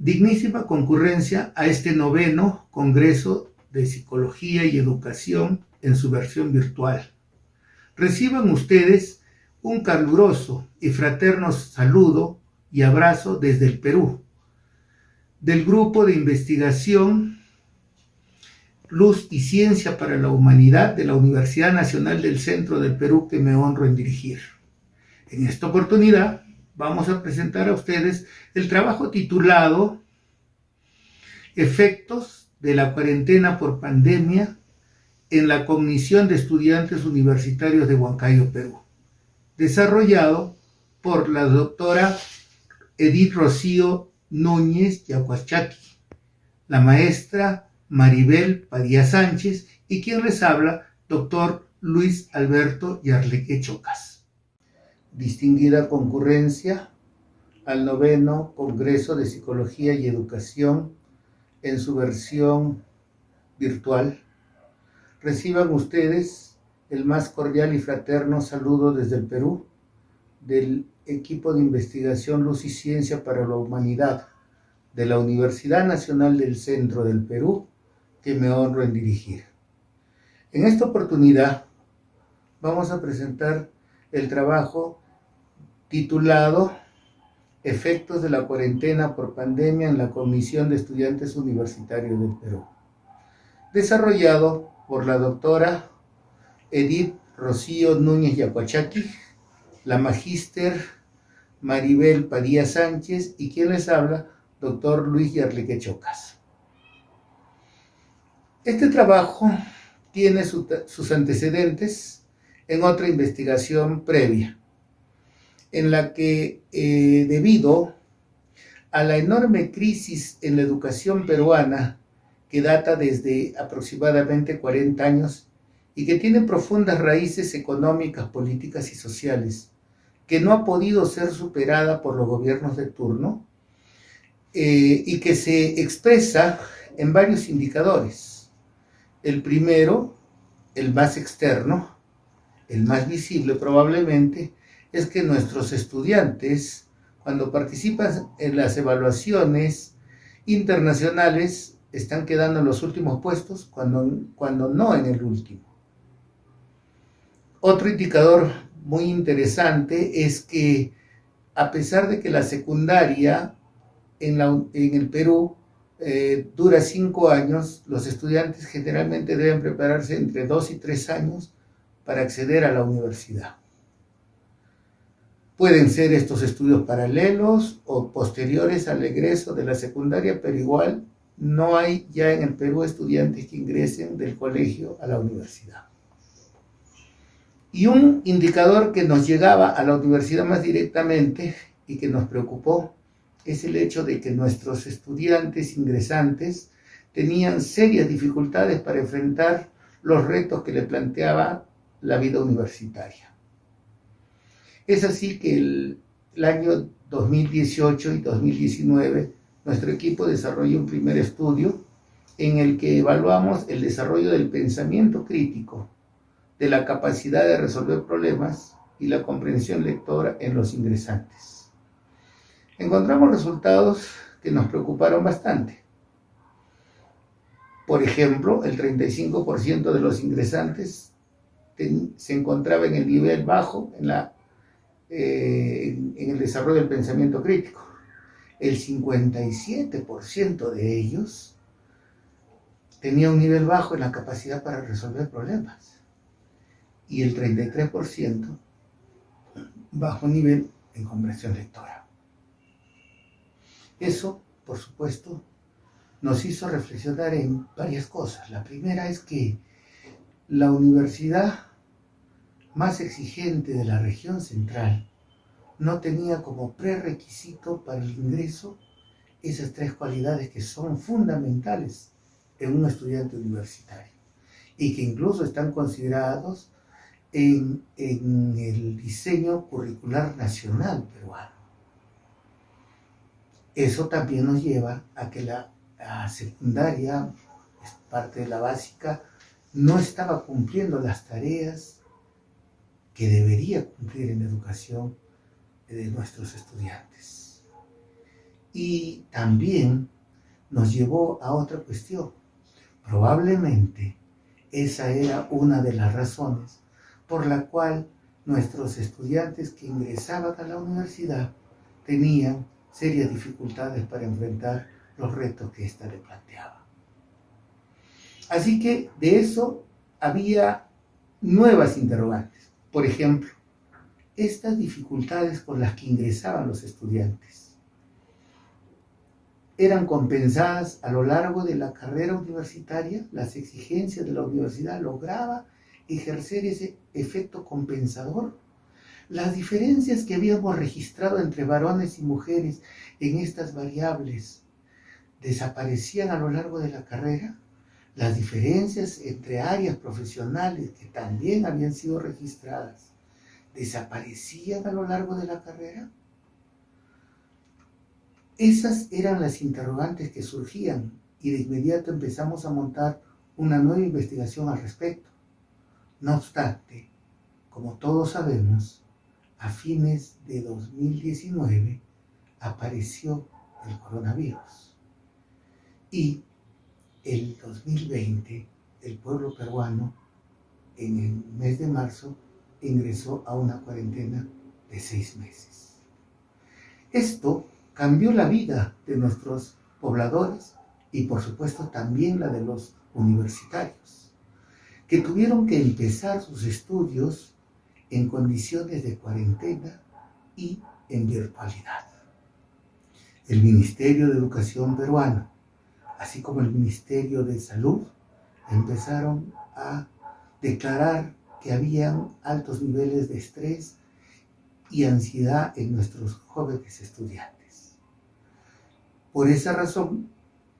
Dignísima concurrencia a este 9º Congreso de Psicología y Educación en su versión virtual. Reciban ustedes un caluroso y fraterno saludo y abrazo desde el Perú, del Grupo de Investigación Luz y Ciencia para la Humanidad de la Universidad Nacional del Centro del Perú, que me honro en dirigir. En esta oportunidad vamos a presentar a ustedes el trabajo titulado Efectos de la cuarentena por pandemia en la Comisión de Estudiantes Universitarios de Huancayo, Perú, desarrollado por la doctora Edith Rocío Núñez Yacuachaqui, la maestra Maribel Padilla Sánchez y quien les habla, doctor Luis Alberto Yarleque Chocas. Distinguida concurrencia al 9º Congreso de Psicología y Educación en su versión virtual, reciban ustedes el más cordial y fraterno saludo desde el Perú del equipo de investigación Luz y Ciencia para la Humanidad de la Universidad Nacional del Centro del Perú, que me honro en dirigir. En esta oportunidad vamos a presentar el trabajo titulado Efectos de la cuarentena por pandemia en la Comisión de Estudiantes Universitarios del Perú, desarrollado por la doctora Edith Rocío Núñez Yacuachaqui, la magíster Maribel Padilla Sánchez y quien les habla, doctor Luis Yarleque Chocas. Este trabajo tiene sus antecedentes en otra investigación previa, en la que debido a la enorme crisis en la educación peruana que data desde aproximadamente 40 años y que tiene profundas raíces económicas, políticas y sociales, que no ha podido ser superada por los gobiernos de turno y que se expresa en varios indicadores. El primero, el más externo, el más visible probablemente, es que nuestros estudiantes, cuando participan en las evaluaciones internacionales, están quedando en los últimos puestos, cuando no en el último. Otro indicador muy interesante es que, a pesar de que la secundaria en el Perú dura 5 años, los estudiantes generalmente deben prepararse entre 2 y 3 años para acceder a la universidad. Pueden ser estos estudios paralelos o posteriores al egreso de la secundaria, pero igual no hay ya en el Perú estudiantes que ingresen del colegio a la universidad. Y un indicador que nos llegaba a la universidad más directamente y que nos preocupó es el hecho de que nuestros estudiantes ingresantes tenían serias dificultades para enfrentar los retos que le planteaba la vida universitaria. Es así que el año 2018 y 2019 nuestro equipo desarrolló un primer estudio en el que evaluamos el desarrollo del pensamiento crítico, de la capacidad de resolver problemas y la comprensión lectora en los ingresantes. Encontramos resultados que nos preocuparon bastante. Por ejemplo, el 35% de los ingresantes se encontraba en el nivel bajo en el desarrollo del pensamiento crítico. El 57% de ellos tenía un nivel bajo en la capacidad para resolver problemas y el 33% bajo nivel en comprensión lectora. Eso, por supuesto, nos hizo reflexionar en varias cosas. La primera es que la universidad más exigente de la región central no tenía como prerequisito para el ingreso esas 3 cualidades que son fundamentales en un estudiante universitario y que incluso están considerados en el diseño curricular nacional peruano. Eso también nos lleva a que la secundaria, parte de la básica, no estaba cumpliendo las tareas que debería cumplir en la educación de nuestros estudiantes. Y también nos llevó a otra cuestión. Probablemente esa era una de las razones por la cual nuestros estudiantes que ingresaban a la universidad tenían serias dificultades para enfrentar los retos que ésta le planteaba. Así que de eso había nuevas interrogantes. Por ejemplo, estas dificultades con las que ingresaban los estudiantes eran compensadas a lo largo de la carrera universitaria. Las exigencias de la universidad lograba ejercer ese efecto compensador. Las diferencias que habíamos registrado entre varones y mujeres en estas variables desaparecían a lo largo de la carrera. Las diferencias entre áreas profesionales que también habían sido registradas desaparecían a lo largo de la carrera. Esas eran las interrogantes que surgían y de inmediato empezamos a montar una nueva investigación al respecto. No obstante, como todos sabemos, a fines de 2019 apareció el coronavirus y el 2020 el pueblo peruano en el mes de marzo ingresó a una cuarentena de 6 meses. Esto cambió la vida de nuestros pobladores y por supuesto también la de los universitarios, que tuvieron que empezar sus estudios en condiciones de cuarentena y en virtualidad. El Ministerio de Educación peruano, así como el Ministerio de Salud, empezaron a declarar que habían altos niveles de estrés y ansiedad en nuestros jóvenes estudiantes. Por esa razón,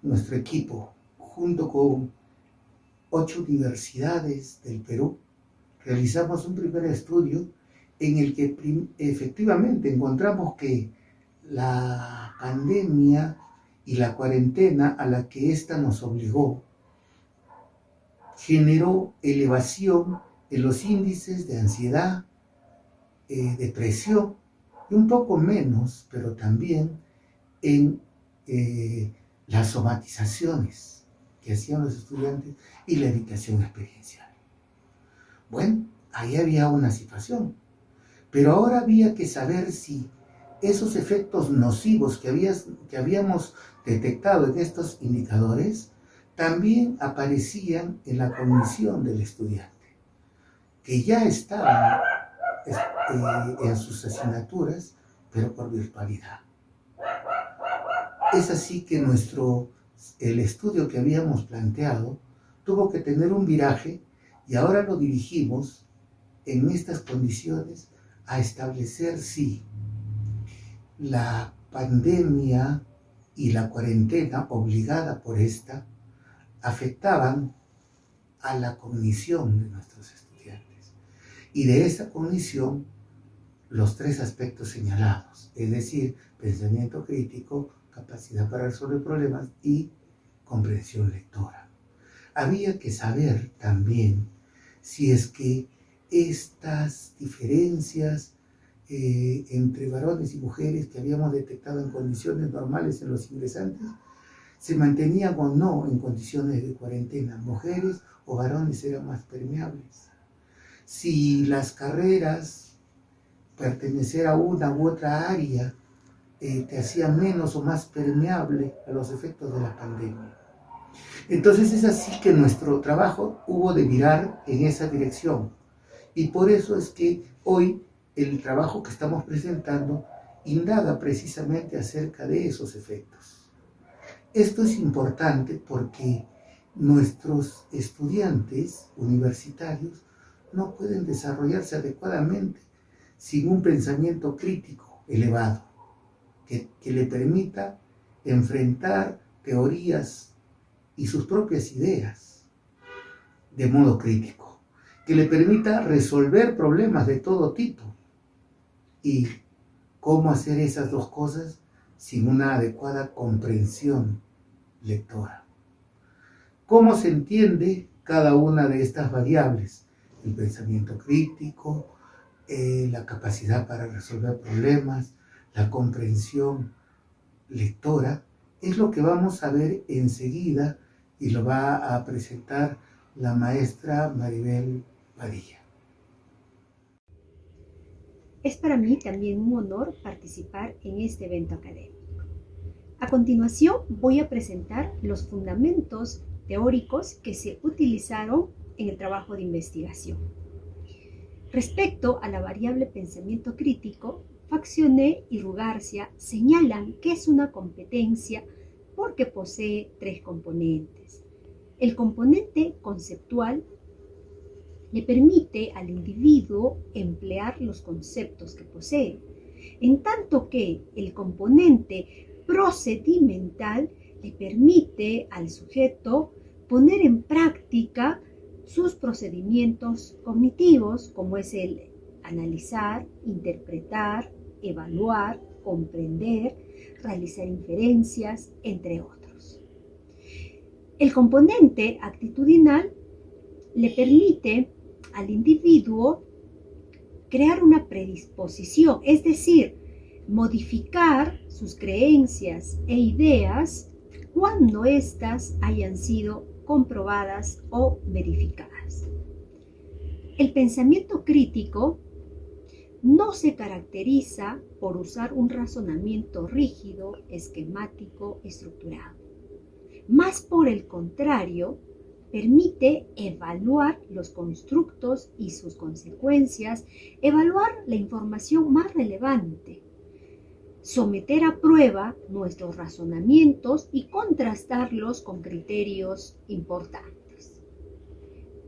nuestro equipo, junto con 8 universidades del Perú, realizamos un primer estudio en el que efectivamente encontramos que la pandemia y la cuarentena a la que ésta nos obligó generó elevación en los índices de ansiedad, depresión y un poco menos, pero también en las somatizaciones que hacían los estudiantes y la evitación experiencial. Bueno, ahí había una situación, pero ahora había que saber si esos efectos nocivos que habíamos detectado en estos indicadores también aparecían en la cognición del estudiante, que ya estaba en sus asignaturas, pero por virtualidad. Es así que el estudio que habíamos planteado tuvo que tener un viraje y ahora lo dirigimos en estas condiciones a establecer si la pandemia y la cuarentena obligada por esta afectaban a la cognición de nuestros estudiantes. Y de esa cognición, los 3 aspectos señalados, es decir, pensamiento crítico, capacidad para resolver problemas y comprensión lectora. Había que saber también si es que estas diferencias entre varones y mujeres que habíamos detectado en condiciones normales en los ingresantes se mantenían o no en condiciones de cuarentena. Mujeres o varones eran más permeables. Si las carreras, pertenecer a una u otra área, te hacía menos o más permeable a los efectos de la pandemia. Entonces es así que nuestro trabajo hubo de virar en esa dirección. Y por eso es que hoy el trabajo que estamos presentando indaga precisamente acerca de esos efectos. Esto es importante porque nuestros estudiantes universitarios no pueden desarrollarse adecuadamente sin un pensamiento crítico elevado que le permita enfrentar teorías y sus propias ideas de modo crítico, que le permita resolver problemas de todo tipo. ¿Y cómo hacer esas dos cosas sin una adecuada comprensión lectora? ¿Cómo se entiende cada una de estas variables? El pensamiento crítico, la capacidad para resolver problemas, la comprensión lectora es lo que vamos a ver enseguida y lo va a presentar la maestra Maribel Padilla. Es para mí también un honor participar en este evento académico. A continuación voy a presentar los fundamentos teóricos que se utilizaron en el trabajo de investigación. Respecto a la variable pensamiento crítico, Faccioné y Rugarcia señalan que es una competencia porque posee tres componentes. El componente conceptual le permite al individuo emplear los conceptos que posee, en tanto que el componente procedimental le permite al sujeto poner en práctica sus procedimientos cognitivos, como es el analizar, interpretar, evaluar, comprender, realizar inferencias, entre otros. El componente actitudinal le permite al individuo crear una predisposición, es decir, modificar sus creencias e ideas cuando éstas hayan sido comprobadas o verificadas. El pensamiento crítico no se caracteriza por usar un razonamiento rígido, esquemático, estructurado. Más por el contrario, permite evaluar los constructos y sus consecuencias, evaluar la información más relevante, someter a prueba nuestros razonamientos y contrastarlos con criterios importantes.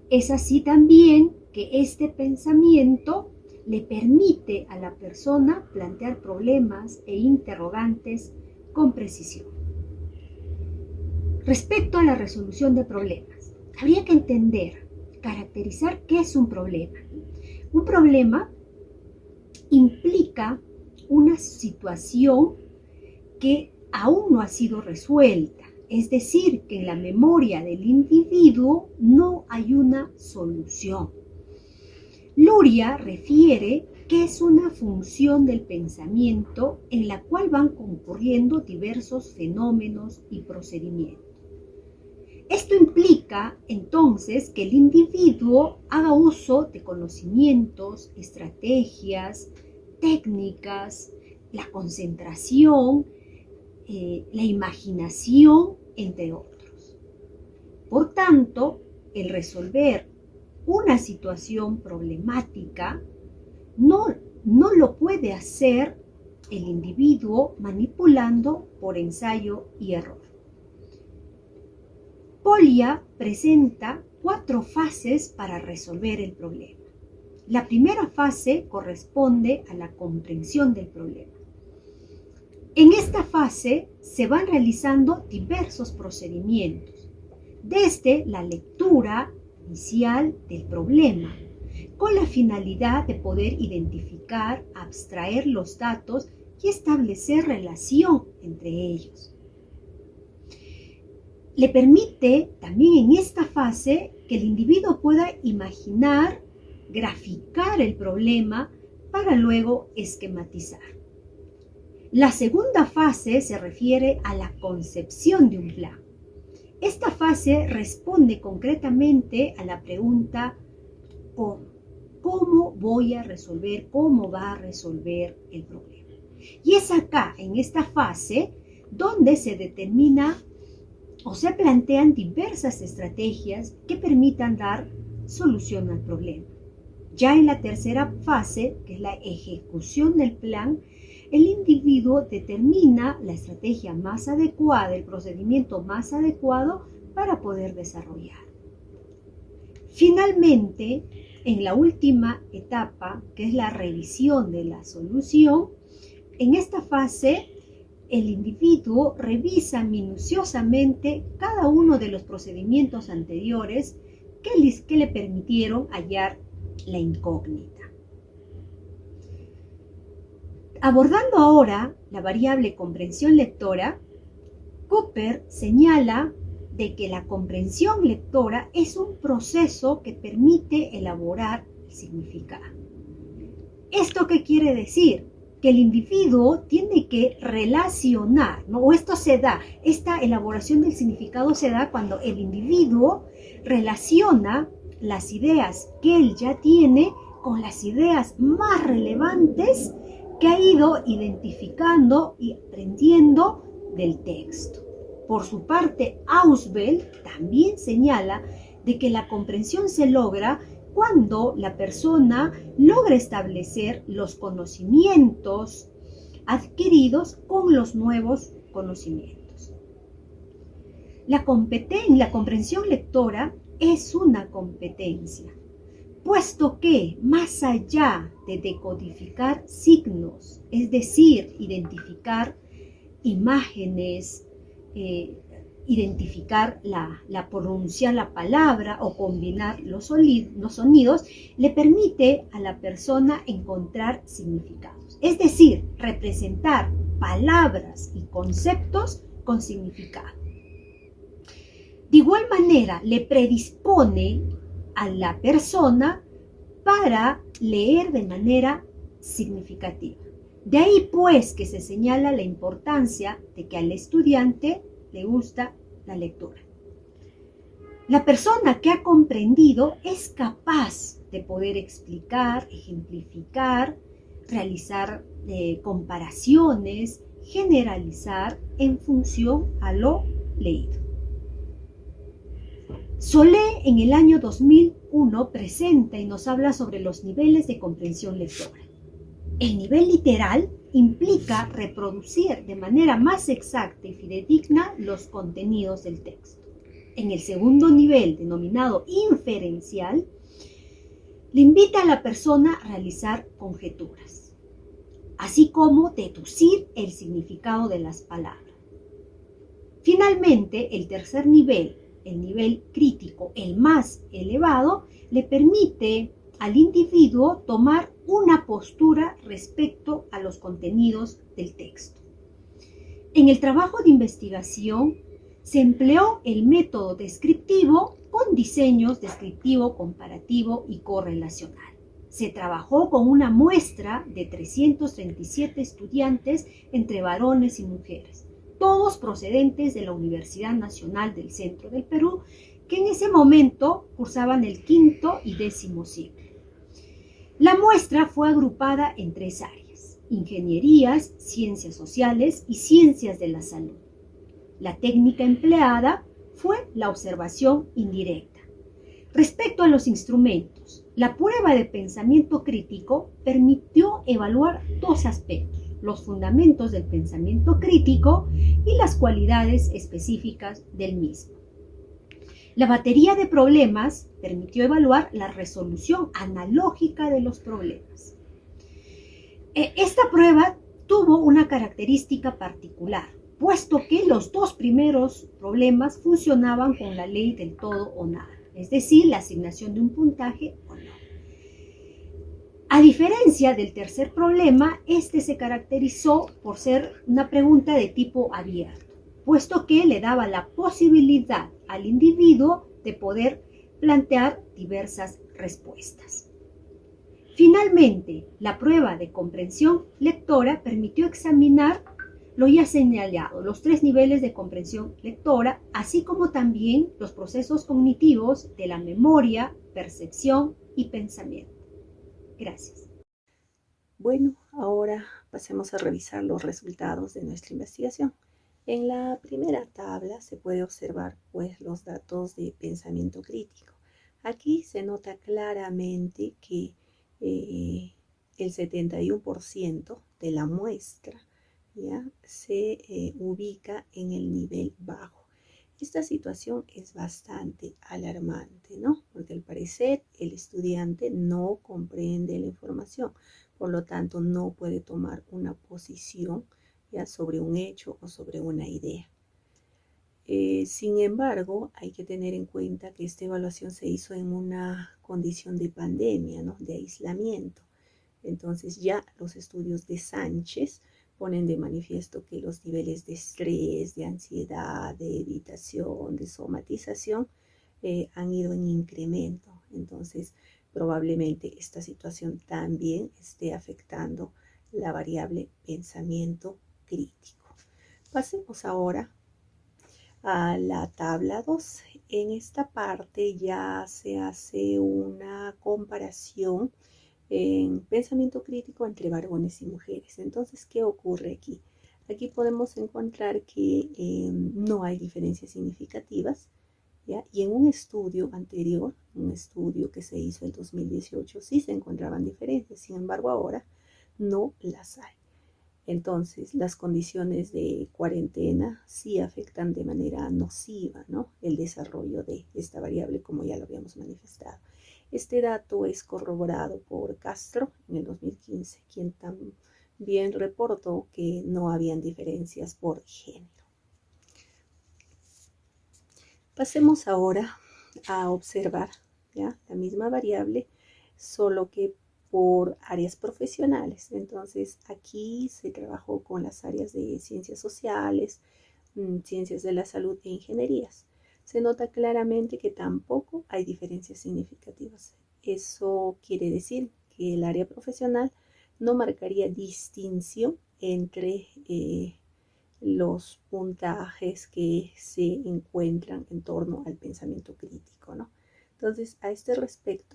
Es así también que este pensamiento le permite a la persona plantear problemas e interrogantes con precisión. Respecto a la resolución de problemas, habría que entender, caracterizar qué es un problema. Un problema implica una situación que aún no ha sido resuelta, es decir, que en la memoria del individuo no hay una solución. Luria refiere que es una función del pensamiento en la cual van concurriendo diversos fenómenos y procedimientos. Esto implica entonces que el individuo haga uso de conocimientos, estrategias, técnicas, la concentración, la imaginación, entre otros. Por tanto, el resolver una situación problemática no lo puede hacer el individuo manipulando por ensayo y error. Polya presenta 4 fases para resolver el problema. La primera fase corresponde a la comprensión del problema. En esta fase se van realizando diversos procedimientos, desde la lectura inicial del problema, con la finalidad de poder identificar, abstraer los datos y establecer relación entre ellos. Le permite también en esta fase que el individuo pueda imaginar, graficar el problema para luego esquematizar. La segunda fase se refiere a la concepción de un plan. Esta fase responde concretamente a la pregunta ¿cómo? ¿Cómo voy a resolver? ¿Cómo va a resolver el problema? Y es acá, en esta fase, donde se determina o se plantean diversas estrategias que permitan dar solución al problema. Ya en la tercera fase, que es la ejecución del plan, el individuo determina la estrategia más adecuada, el procedimiento más adecuado para poder desarrollar. Finalmente, en la última etapa, que es la revisión de la solución, en esta fase el individuo revisa minuciosamente cada uno de los procedimientos anteriores que le permitieron hallar la incógnita. Abordando ahora la variable comprensión lectora, Cooper señala de que la comprensión lectora es un proceso que permite elaborar el significado. ¿Esto qué quiere decir? que el individuo tiene que relacionar, ¿no? O esto se da, esta elaboración del significado se da cuando el individuo relaciona las ideas que él ya tiene con las ideas más relevantes que ha ido identificando y aprendiendo del texto. Por su parte, Ausubel también señala de que la comprensión se logra cuando la persona logra establecer los conocimientos adquiridos con los nuevos conocimientos. La comprensión lectora es una competencia, puesto que más allá de decodificar signos, es decir, identificar imágenes, identificar pronunciar la palabra o combinar los sonidos, le permite a la persona encontrar significados. Es decir, representar palabras y conceptos con significado. De igual manera, le predispone a la persona para leer de manera significativa. De ahí pues que se señala la importancia de que al estudiante le gusta la lectura. La persona que ha comprendido es capaz de poder explicar, ejemplificar, realizar comparaciones, generalizar en función a lo leído. Solé en el año 2001 presenta y nos habla sobre los niveles de comprensión lectora. El nivel literal implica reproducir de manera más exacta y fidedigna los contenidos del texto. En el segundo nivel, denominado inferencial, le invita a la persona a realizar conjeturas, así como deducir el significado de las palabras. Finalmente, el tercer nivel, el nivel crítico, el más elevado, le permite al individuo tomar una postura respecto a los contenidos del texto. En el trabajo de investigación se empleó el método descriptivo con diseños descriptivo, comparativo y correlacional. Se trabajó con una muestra de 337 estudiantes entre varones y mujeres, todos procedentes de la Universidad Nacional del Centro del Perú, que en ese momento cursaban el 5º y 10º ciclo. La muestra fue agrupada en 3 áreas: ingenierías, ciencias sociales y ciencias de la salud. La técnica empleada fue la observación indirecta. Respecto a los instrumentos, la prueba de pensamiento crítico permitió evaluar 2 aspectos: los fundamentos del pensamiento crítico y las cualidades específicas del mismo. La batería de problemas permitió evaluar la resolución analógica de los problemas. Esta prueba tuvo una característica particular, puesto que los 2 primeros problemas funcionaban con la ley del todo o nada, es decir, la asignación de un puntaje o no. A diferencia del tercer problema, este se caracterizó por ser una pregunta de tipo abierto, puesto que le daba la posibilidad al individuo de poder plantear diversas respuestas. Finalmente, la prueba de comprensión lectora permitió examinar lo ya señalado, los 3 niveles de comprensión lectora, así como también los procesos cognitivos de la memoria, percepción y pensamiento. Gracias. Bueno, ahora pasemos a revisar los resultados de nuestra investigación. En la primera tabla se puede observar pues los datos de pensamiento crítico. Aquí se nota claramente que el 71% de la muestra ya se ubica en el nivel bajo. Esta situación es bastante alarmante, ¿no? Porque al parecer el estudiante no comprende la información, por lo tanto no puede tomar una posición ya sobre un hecho o sobre una idea. Sin embargo, hay que tener en cuenta que esta evaluación se hizo en una condición de pandemia, ¿no? De aislamiento. Entonces ya los estudios de Sánchez ponen de manifiesto que los niveles de estrés, de ansiedad, de evitación, de somatización han ido en incremento. Entonces, probablemente esta situación también esté afectando la variable pensamiento crítico. Pasemos ahora a la tabla 2. En esta parte ya se hace una comparación en pensamiento crítico entre varones y mujeres. Entonces, ¿qué ocurre aquí? Aquí podemos encontrar que no hay diferencias significativas, ¿ya? Y en un estudio anterior, un estudio que se hizo en 2018, sí se encontraban diferencias. Sin embargo, ahora no las hay. Entonces, las condiciones de cuarentena sí afectan de manera nociva, ¿no?, el desarrollo de esta variable, como ya lo habíamos manifestado. Este dato es corroborado por Castro en el 2015, quien también reportó que no habían diferencias por género. Pasemos ahora a observar, ¿ya?, la misma variable, solo que por áreas profesionales. Entonces, aquí se trabajó con las áreas de ciencias sociales, ciencias de la salud e ingenierías. Se nota claramente que tampoco hay diferencias significativas. Eso quiere decir que el área profesional no marcaría distinción entre los puntajes que se encuentran en torno al pensamiento crítico, ¿no? Entonces, a este respecto,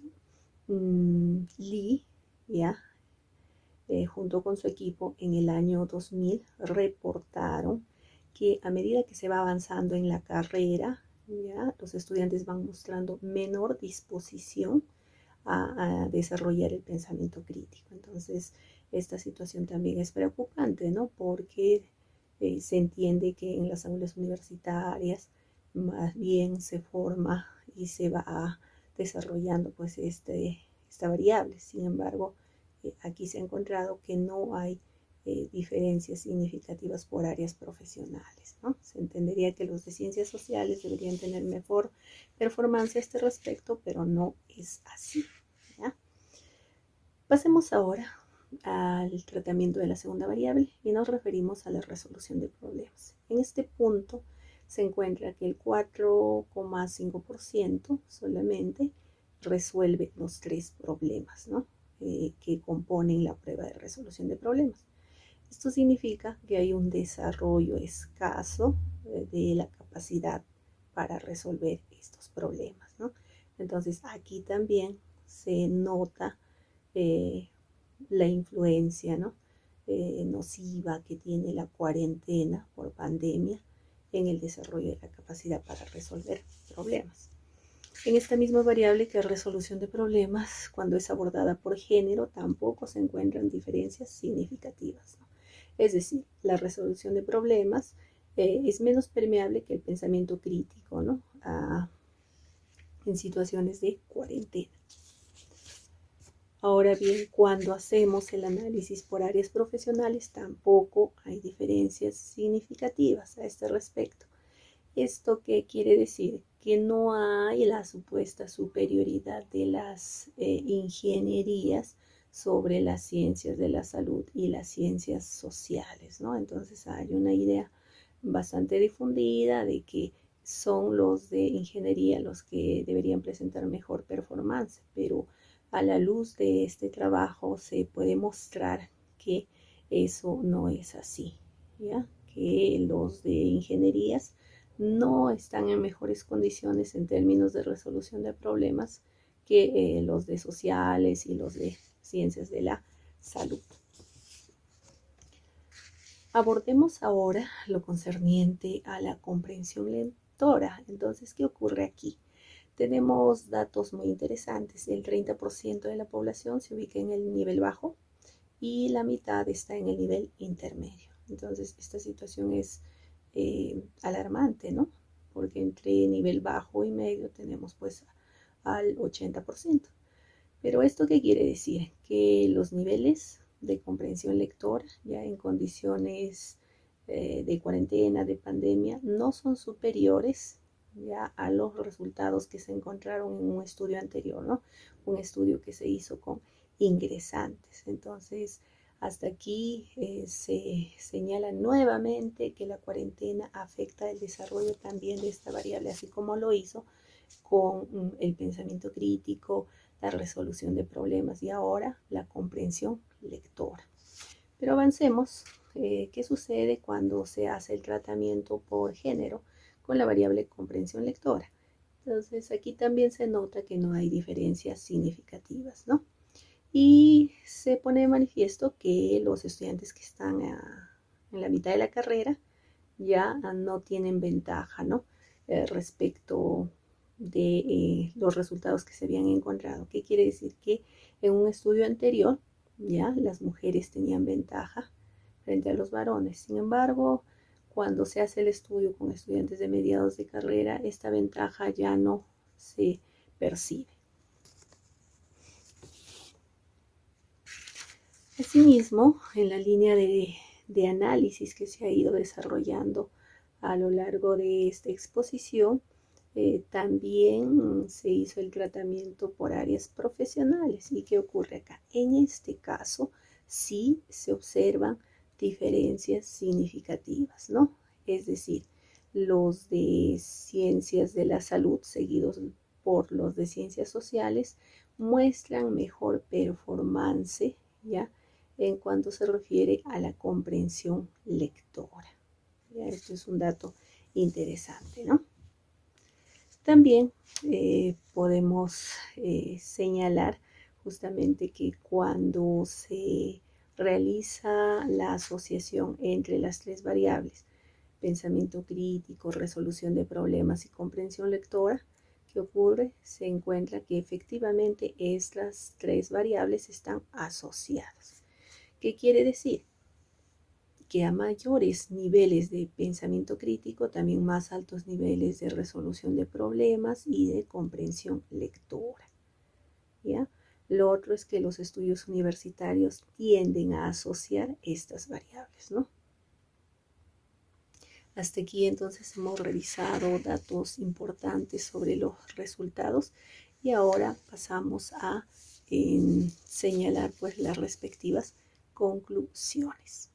Lee, ya, junto con su equipo en el año 2000 reportaron que a medida que se va avanzando en la carrera, ya, los estudiantes van mostrando menor disposición a desarrollar el pensamiento crítico. Entonces, esta situación también es preocupante, ¿no?, porque se entiende que en las aulas universitarias más bien se forma y se va desarrollando pues esta variable. Sin embargo, aquí se ha encontrado que no hay diferencias significativas por áreas profesionales, ¿no? Se entendería que los de ciencias sociales deberían tener mejor performance a este respecto, pero no es así, ¿ya? Pasemos ahora al tratamiento de la segunda variable y nos referimos a la resolución de problemas. En este punto se encuentra que el 4,5% solamente resuelve los 3 problemas, ¿no?, que componen la prueba de resolución de problemas. Esto significa que hay un desarrollo escaso de la capacidad para resolver estos problemas, ¿no? Entonces, aquí también se nota la influencia, ¿no?, nociva que tiene la cuarentena por pandemia en el desarrollo de la capacidad para resolver problemas. En esta misma variable, que es resolución de problemas, cuando es abordada por género, tampoco se encuentran diferencias significativas, ¿no? Es decir, la resolución de problemas es menos permeable que el pensamiento crítico, ¿no?, en situaciones de cuarentena. Ahora bien, cuando hacemos el análisis por áreas profesionales, tampoco hay diferencias significativas a este respecto. ¿Esto qué quiere decir? Que no hay la supuesta superioridad de las ingenierías sobre las ciencias de la salud y las ciencias sociales, ¿no? Entonces hay una idea bastante difundida de que son los de ingeniería los que deberían presentar mejor performance, pero a la luz de este trabajo se puede mostrar que eso no es así, ¿ya? Que los de ingenierías no están en mejores condiciones en términos de resolución de problemas que los de sociales y los de ciencias de la salud. Abordemos ahora lo concerniente a la comprensión lectora. Entonces, ¿qué ocurre aquí? Tenemos datos muy interesantes. El 30% de la población se ubica en el nivel bajo y la mitad está en el nivel intermedio. Entonces, esta situación es alarmante, ¿no? Porque entre nivel bajo y medio tenemos pues al 80%. Pero ¿esto qué quiere decir? Que los niveles de comprensión lectora, ya en condiciones de cuarentena, de pandemia, no son superiores ya a los resultados que se encontraron en un estudio anterior, ¿no? Un estudio que se hizo con ingresantes. Entonces, hasta aquí se señala nuevamente que la cuarentena afecta el desarrollo también de esta variable, así como lo hizo con el pensamiento crítico, la resolución de problemas y ahora la comprensión lectora. Pero avancemos. ¿Qué sucede cuando se hace el tratamiento por género con la variable comprensión lectora? Entonces aquí también se nota que no hay diferencias significativas, ¿no? Y se pone de manifiesto que los estudiantes que están en la mitad de la carrera ya no tienen ventaja, ¿no? Respecto de los resultados que se habían encontrado. ¿Qué quiere decir? Que en un estudio anterior ya las mujeres tenían ventaja frente a los varones. Sin embargo, cuando se hace el estudio con estudiantes de mediados de carrera, esta ventaja ya no se percibe. Asimismo, en la línea de análisis que se ha ido desarrollando a lo largo de esta exposición, también se hizo el tratamiento por áreas profesionales. ¿Y qué ocurre acá? En este caso, sí se observan diferencias significativas, ¿no? Es decir, los de ciencias de la salud, seguidos por los de ciencias sociales, muestran mejor performance, ¿ya? En cuanto se refiere a la comprensión lectora. ¿Ya? Esto es un dato interesante, ¿no? También podemos señalar justamente que cuando se realiza la asociación entre las tres variables, pensamiento crítico, resolución de problemas y comprensión lectora, ¿qué ocurre? Se encuentra que efectivamente estas tres variables están asociadas. ¿Qué quiere decir? Que a mayores niveles de pensamiento crítico, también más altos niveles de resolución de problemas y de comprensión lectora. ¿Ya? Lo otro es que los estudios universitarios tienden a asociar estas variables, ¿no? Hasta aquí entonces hemos revisado datos importantes sobre los resultados y ahora pasamos a señalar pues las respectivas conclusiones.